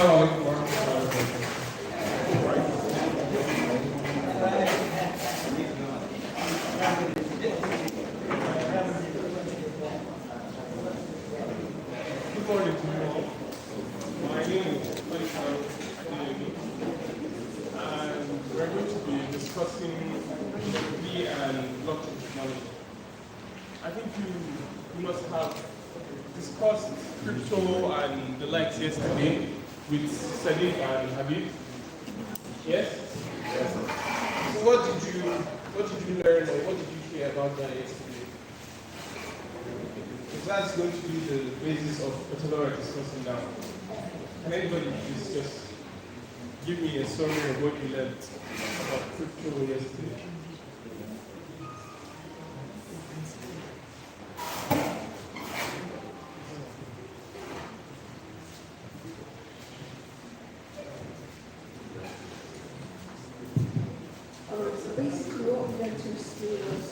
Good morning to you all. My name is and we're going to be discussing Web3 and blockchain technology. I think you must have discussed crypto and the likes yesterday with Sadiq and Habib. Yes? Yes. So what did you learn or what did you hear about that yesterday? Because that's going to be the basis of whatever we're discussing now. Can anybody please just give me a summary of what you learned about crypto yesterday? So basically what we learned yesterday was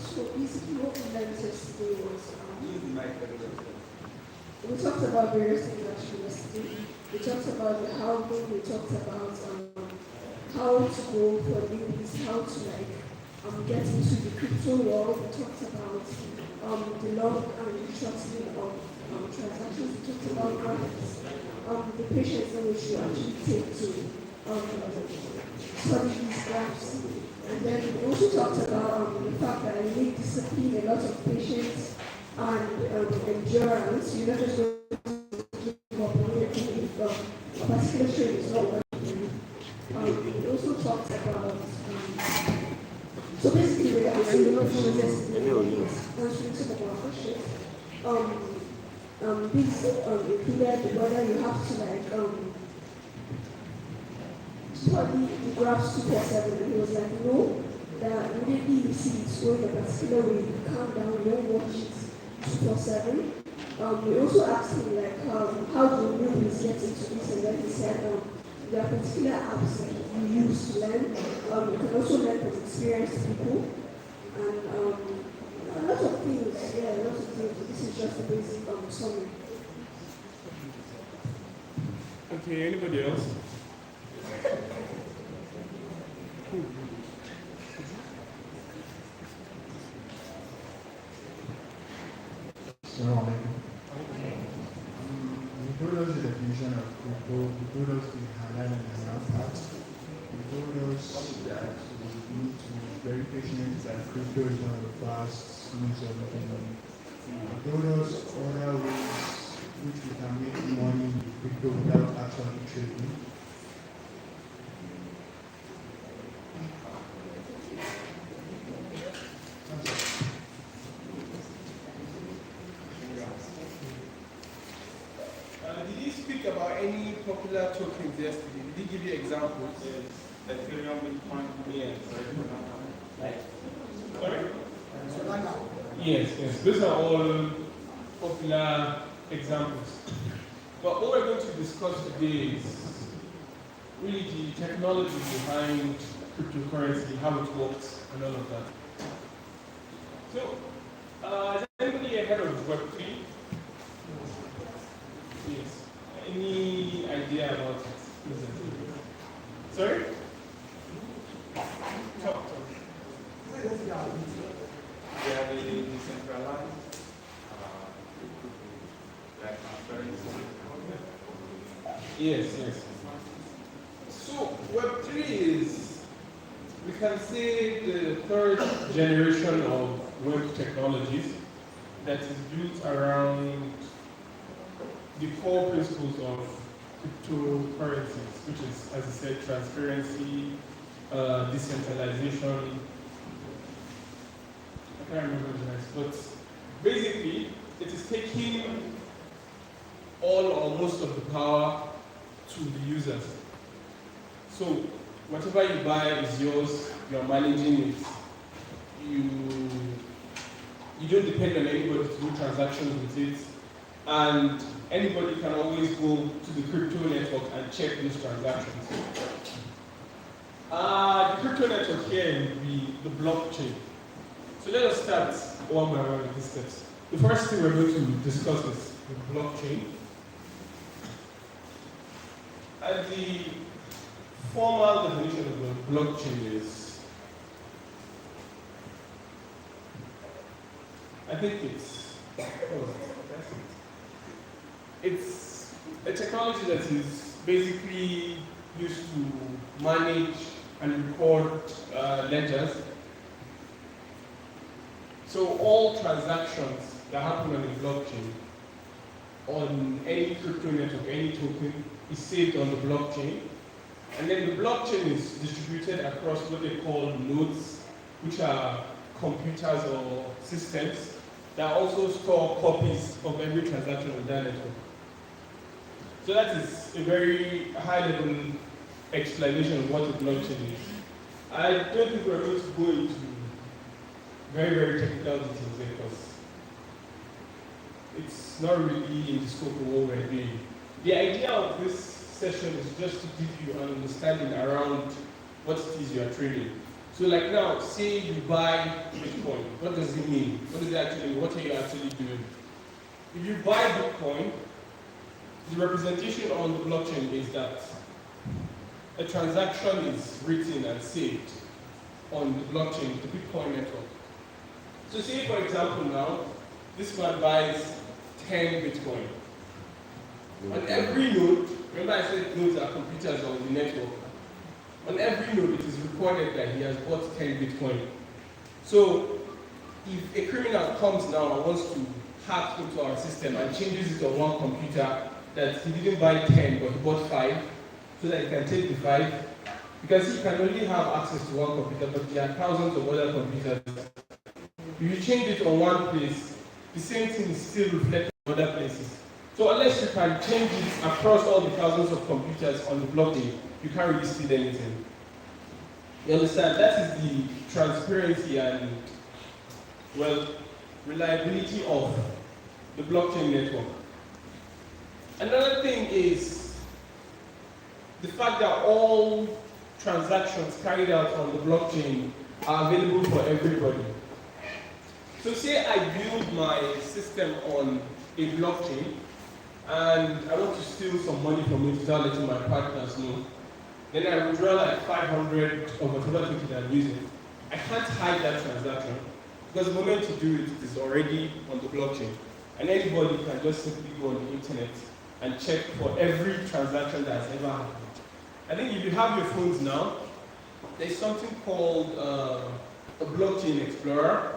so basically what we learned yesterday was we talked about various things actually yesterday. We talked about the halving, we talked about how to go for newbies, how to get into the crypto world. We talked about the long and shortening of transactions. We talked about graphics, the patience in which you actually take to study these graphs. And then we also talked about the fact that you need discipline, a lot of patience, and endurance. You're not just going to give up immediately if a particular trade is not working. We also talked about so basically we are answering some of our questions. This included whether you have to study the graphs 247, and he was like, no, that immediately you see it's going a particular way, you calm down, you don't watch it 247. We also asked him how do newbies get into this, and then he said there are particular apps that you use to learn. You can also learn from experienced people, and a lot of things. Yeah, a lot of things. This is just a basic summary. Okay, anybody else? Assalamu alaikum. You told us the definition of crypto, you told us the halal and haram part. You told us that we need to be very patient, that crypto is one of the fast moves of everything. You told us other ways which we can make money in crypto without actually trading. Did he speak about any popular tokens yesterday? Did he give you examples? Yes, Ethereum, Bitcoin, Yes. sorry? Yes, yes. Those are all popular examples. But what we're going to discuss today is really the technology behind cryptocurrency, how it works, and all of that. So, is anybody ahead of Web3? Yes. Any idea about it? Sorry? Talk. They are really decentralized, like transparency. Yes, yes. So Web3 is, we can say, the third generation of web technologies that is built around the core principles of cryptocurrencies, which is, as I said, transparency, decentralization. I can't remember the rest, but basically, it is taking all or most of the power to the users. So whatever you buy is yours, you are managing it. You don't depend on anybody to do transactions with it. And anybody can always go to the crypto network and check those transactions. The crypto network here would be the blockchain. So let us start one by one with these steps. The first thing we're going to discuss is the blockchain. And the formal definition of the blockchain is, I think it's a technology that is basically used to manage and record ledgers. So all transactions that happen on the blockchain, on any crypto network, any token, is saved on the blockchain. And then the blockchain is distributed across what they call nodes, which are computers or systems that also store copies of every transaction on that network. So that is a very high-level explanation of what the blockchain is. I don't think we're going to go into very, very technical details because it's not really in the scope of what we're doing. The idea of this session is just to give you an understanding around what it is you are trading. So like now, say you buy Bitcoin. What does it mean? What does it actually mean? What are you actually doing? If you buy Bitcoin, the representation on the blockchain is that a transaction is written and saved on the blockchain, the Bitcoin network. So say for example now, this man buys 10 Bitcoin. On every node, remember I said nodes are computers on the network. On every node, it is recorded that he has bought 10 Bitcoin. So if a criminal comes now and wants to hack into our system and changes it on one computer that he didn't buy 10 but he bought 5, so that he can take the 5, because he can only have access to one computer, but there are thousands of other computers. If you change it on one place, the same thing is still reflected in other places. So unless you can change it across all the thousands of computers on the blockchain, you can't really steal anything. You understand? That is the transparency and, well, reliability of the blockchain network. Another thing is the fact that all transactions carried out on the blockchain are available for everybody. So say I build my system on a blockchain and I want to steal some money from it without letting my partners know. Then I withdraw like 500 of whatever token I'm using. I can't hide that transaction because the moment you do it, it is already on the blockchain. And anybody can just simply go on the internet and check for every transaction that has ever happened. I think if you have your phones now, there's something called a blockchain explorer.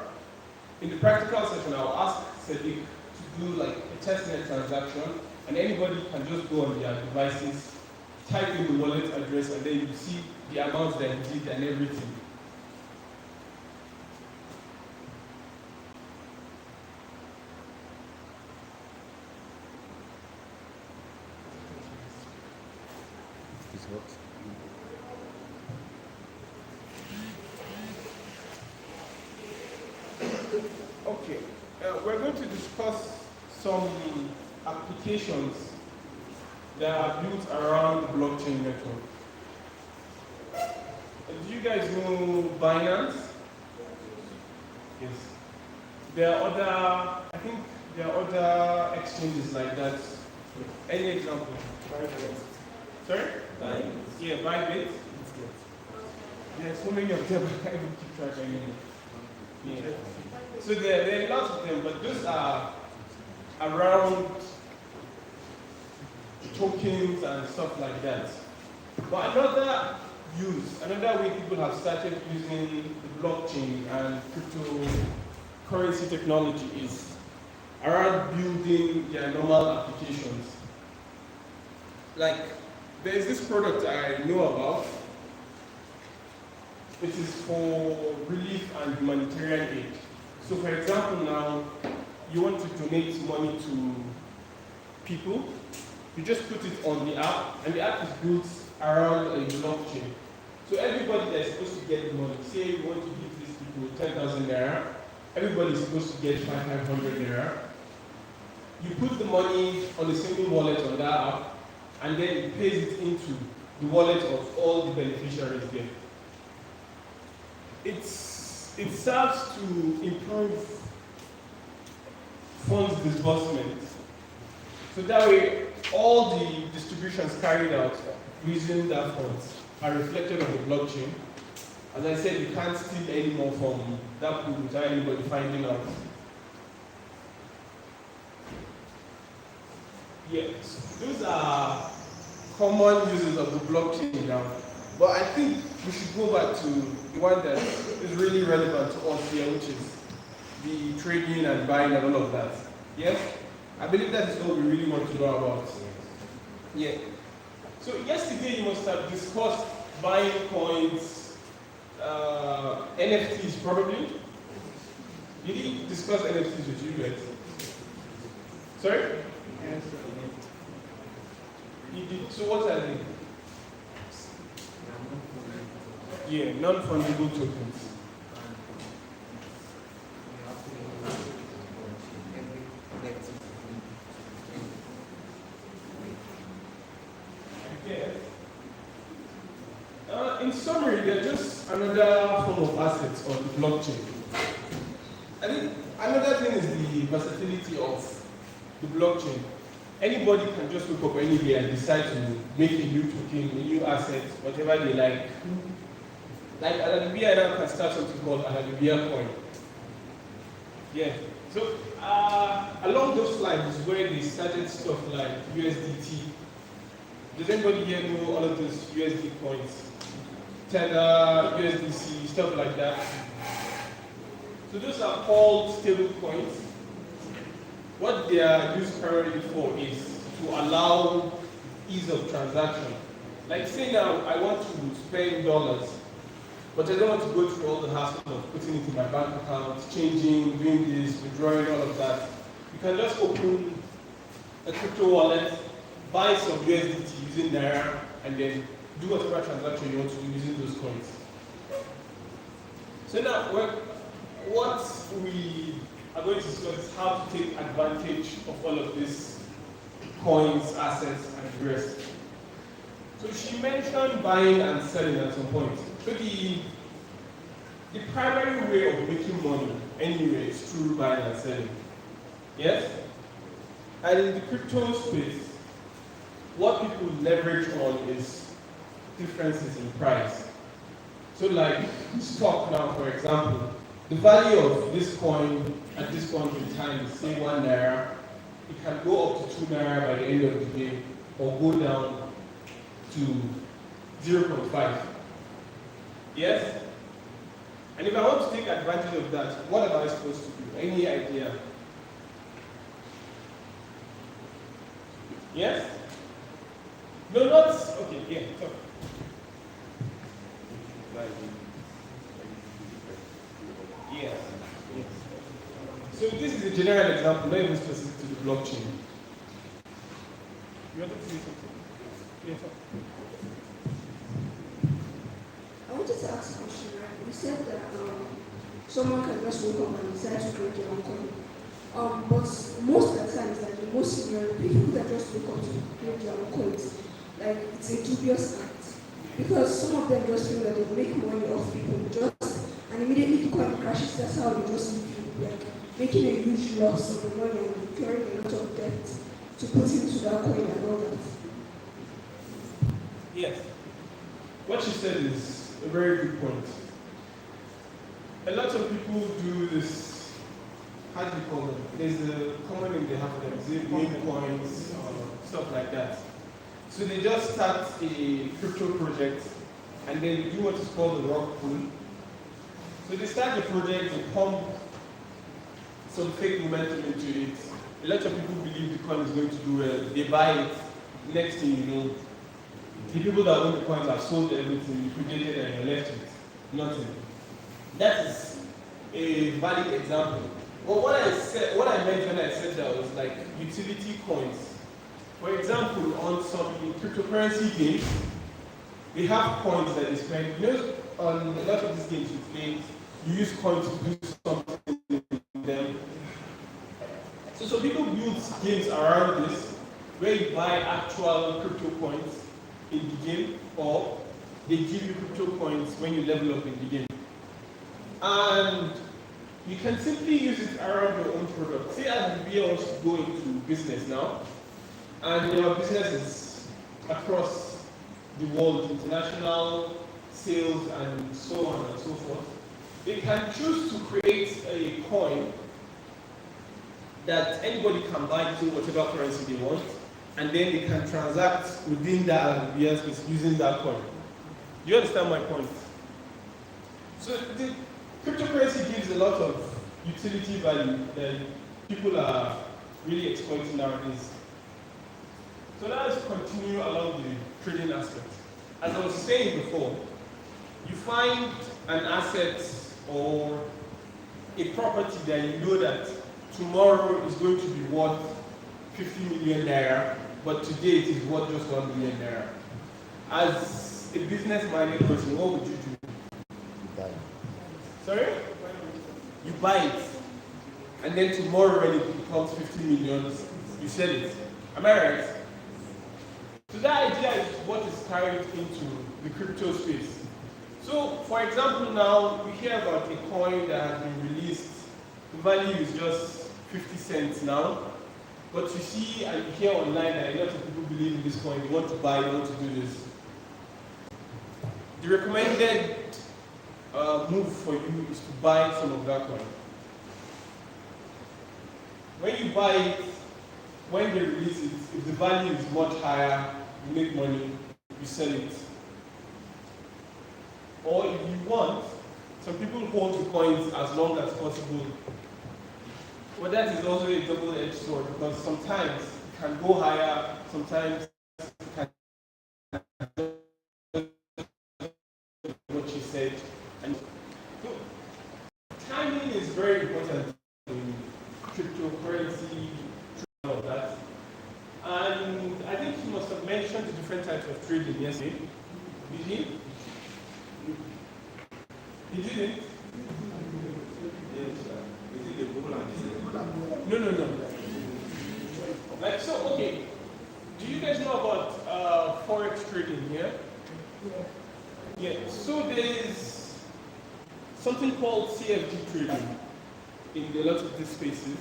In the practical session, I'll ask Cedric to do like a testnet transaction, and anybody can just go on their devices, type in the wallet address, and then you see the amounts that he did and everything. Okay, we're going to discuss some applications that are built around the blockchain network. Do you guys know Binance? Yes. There are other, I think there are other exchanges like that. Any example? Sorry? Bybit. Yeah, Bybit. Yeah, so many of them, I can't even keep track anymore. Yeah. So there are lots of them, but those are around tokens and stuff like that. But another way people have started using the blockchain and cryptocurrency technology is around building their normal applications. Like, there's this product I know about. It is for relief and humanitarian aid. So for example now, you want to donate money to people, you just put it on the app, and the app is built around a blockchain. So everybody that's supposed to get money, say you want to give these people 10,000 naira, everybody is supposed to get 500 naira. You put the money on a single wallet on that app, and then it pays it into the wallet of all the beneficiaries there. it serves to improve funds disbursement. So that way, all the distributions carried out using that funds are reflected on the blockchain. As I said, you can't steal any more from that pool without anybody finding out. Yes, those are common uses of the blockchain now. But I think we should go back to the one that is really relevant to us here, which is the trading and buying and all of that. Yes? I believe that is what we really want to know about. Yeah. So yesterday you must have discussed buying coins, NFTs probably. Did he discuss NFTs with you guys? Sorry? Yes. He did. So what are they? Yeah, non-fungible tokens. Okay. In summary, they're just another form of assets on the blockchain. I think another thing is the versatility of the blockchain. Anybody can just wake up any day and decide to make a new token, a new asset, whatever they like. Like AL-HABIBIYYAH now can start something called AL-HABIBIYYAH coin. Yeah. So along those lines is where they started stuff like USDT. Does anybody here know all of those USD coins? Tether, USDC, stuff like that. So those are called stable coins. What they are used primarily for is to allow ease of transaction. Like say now, I want to spend dollars, but I don't want to go through all the hassle of putting it in my bank account, changing, doing this, withdrawing, all of that. You can just open a crypto wallet, buy some USDT using Naira, and then do whatever transaction you want to do using those coins. So now, what we are going to discuss is how to take advantage of all of these coins, assets, and the rest. So she mentioned buying and selling at some point. So the primary way of making money anyway is through buying and selling. Yes? And in the crypto space, what people leverage on is differences in price. So like stock now, for example, the value of this coin at this point in time is say 1 Naira. It can go up to 2 Naira by the end of the day, or go down to 0.5. Yes? And if I want to take advantage of that, what am I supposed to do? Any idea? Yes? No, not, okay, yeah, talk. Yes. Yes. So this is a general example, not even specific to the blockchain. You wanted to say something? Yeah, talk. I wanted to ask a question, right? You said that someone can just wake up and decide to create their own coin. But most of the time, it's like the most senior people that just wake up to create their own coins. Like, it's a dubious act. Because some of them just feel that they make money off people and immediately the coin crashes. That's how they just leave, like making a huge loss of the money and incurring a lot of debt to put into that coin and all that. Yes. What you said is a very good point. A lot of people do this, how do you call them? There's a common name they have for them, meme coins, stuff like that. So they just start a crypto project and then they do what is called the rock pool. So they start the project, they pump some fake momentum into it. A lot of people believe the coin is going to do well. They buy it. Next thing you know, the people that own the coins have sold everything, liquidated, and you're left with nothing. That is a valid example. But what I meant when I said that was like utility coins. For example, on some cryptocurrency games, they have coins that they spend. You know, on a lot of these games you play, you use coins to do something in them. So people build games around this, where you buy actual crypto coins in the game, or they give you crypto coins when you level up in the game. And you can simply use it around your own product. Say AL-HABIBIYYAH wants to go into business now, and your business is across the world, international sales and so on and so forth. They can choose to create a coin that anybody can buy to whatever currency they want, and then they can transact within that AL-HABIBIYYAH space using that coin. You understand my point? So the cryptocurrency gives a lot of utility value that people are really exploiting nowadays. So now let's continue along the trading aspect. As I was saying before, you find an asset or a property that you know that tomorrow is going to be worth 50 million naira, but today it is worth just 1 million naira. As a business-minded person, what would you do? Sorry? You buy it, and then tomorrow when it becomes 50 million, you sell it. Am I right? So that idea is what is carried into the crypto space. So, for example, now we hear about a coin that has been released. The value is just 50 cents now, but you see and you hear online that a lot of people believe in this coin. They want to buy, they want to do this. The recommended move for you is to buy some of that coin. When you buy it, when they release it, if the value is much higher, you make money, you sell it. Or if you want, some people hold the coins as long as possible. But that is also a double-edged sword because sometimes it can go higher, sometimes it can what you said. And so, timing is very important in cryptocurrency, all of that. And I think you must have mentioned the different types of trading yesterday. Did he? He didn't? Yes, is it the Google and No. Like, so, okay. Do you guys know about forex trading here? Yeah. So there is something called CFD trading in a lot of these spaces.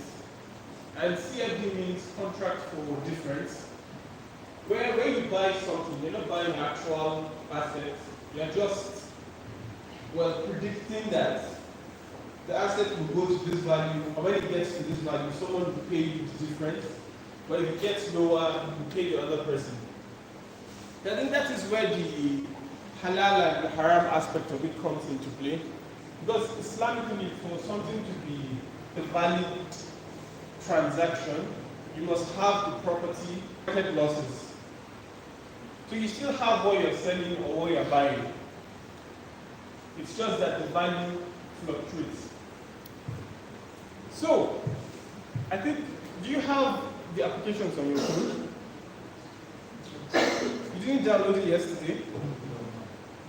And CFD means contract for difference. Where when you buy something, you're not buying actual assets. You're just, well, predicting that the asset will go to this value, or when it gets to this value, someone will pay you the difference. But if it gets lower, you will pay the other person. I think that is where the halal and the haram aspect of it comes into play. Because Islamically, for something to be a valid transaction, you must have the property, market losses. So you still have what you're selling or what you're buying. It's just that the value fluctuates. So, I think, do you have the applications on your phone? You didn't download it yesterday?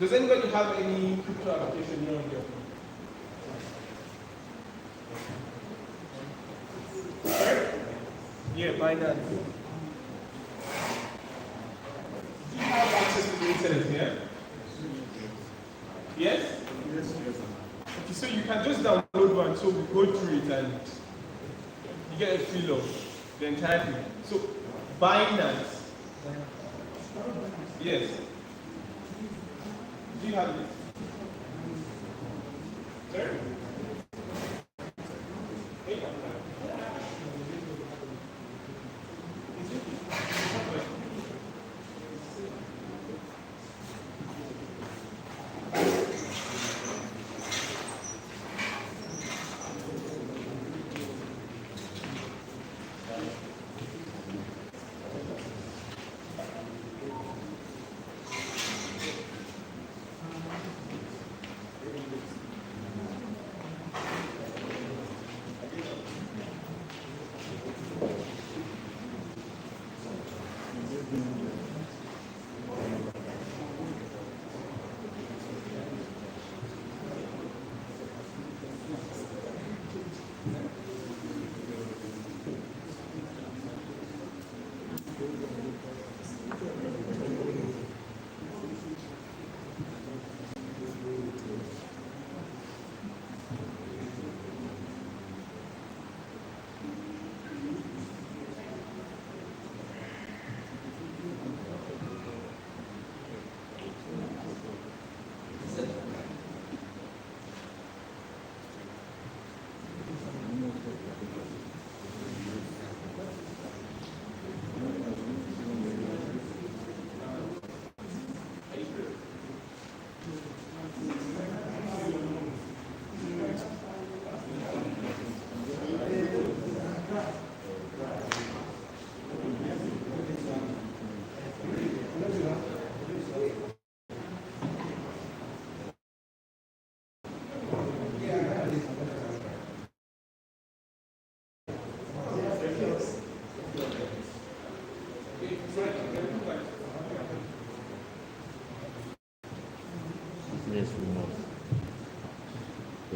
Does anybody have any crypto application here on your phone? Yeah, Binance. Do you have access to the internet here? Yes? Yes. Okay, so you can just download one, so we go through it and you get a feel of the entire thing. So, Binance. Yes. Do you have it? Sorry?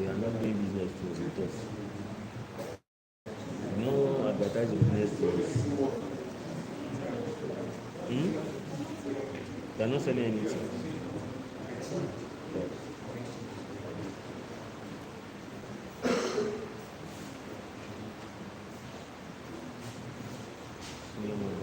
you are not doing business with us. No advertising business to us. They are not selling anything. Yeah.